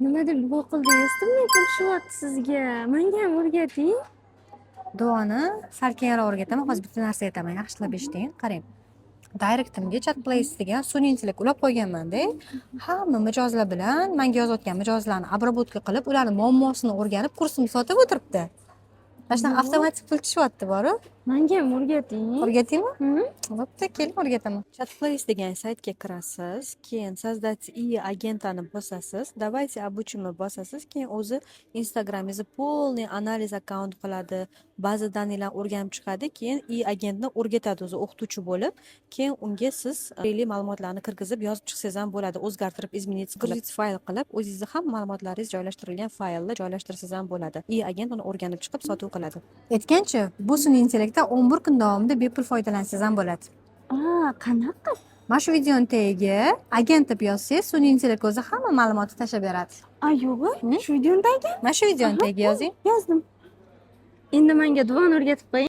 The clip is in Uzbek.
Nimadir duo qildingizmi? Pul tushyapti sizga. Menga ham o'rgating. Duoni sal keyinroq o'rgataman. Hozir bitta narsa aytaman. Yaxshilab eshiting. Qarang. Directimga chat place degan sun'iy intellekt ulab qo'yganman-da. Hamma mijozlar bilan menga yozayotgan mijozlarni обработка qilib, ularning muammosini o'rganib, kursimni sotib o'tiribdi. Mana shunaqa avtomatik pul tushyapti boru. Menga ham o'rgating. O'rgataymi? Bo'pti, keling o'rgataman. Chat place degan saytga kirasiz, keyin создать agentani bosasiz, давайте обучимni bosasiz, keyin o'zi Instagramingizni полный analiz akkaunt qiladi, baza daniylarni o'rganib chiqadi, keyin agentni o'rgatadi o'zi o'qituvchi bo'lib, keyin unga siz kerakli ma'lumotlarni kirgizib yozib chiqsangiz ham bo'ladi, o'zgartirib, izmenить qilib, fayl qilib, o'zingizni ham ma'lumotlaringiz joylashtirilgan faylda joylashtirsangiz ham bo'ladi. Agent uni o'rganib chiqib sotuv qiladi. Aytgancha, bu sun'iy intellektdan 11 kun davomida bepul foydalansangiz ham bo'ladi. Qanaqa? Mana shu videoni tagiga agent deb yozsangiz, sun'iy intellekt o'zi hamma ma'lumotni tashlab beradi. Yo'q, shu videoni tagiga? Mana shu videoni tagiga yozing. Yozdim. Endi menga duoni o'rgatib qo'ying.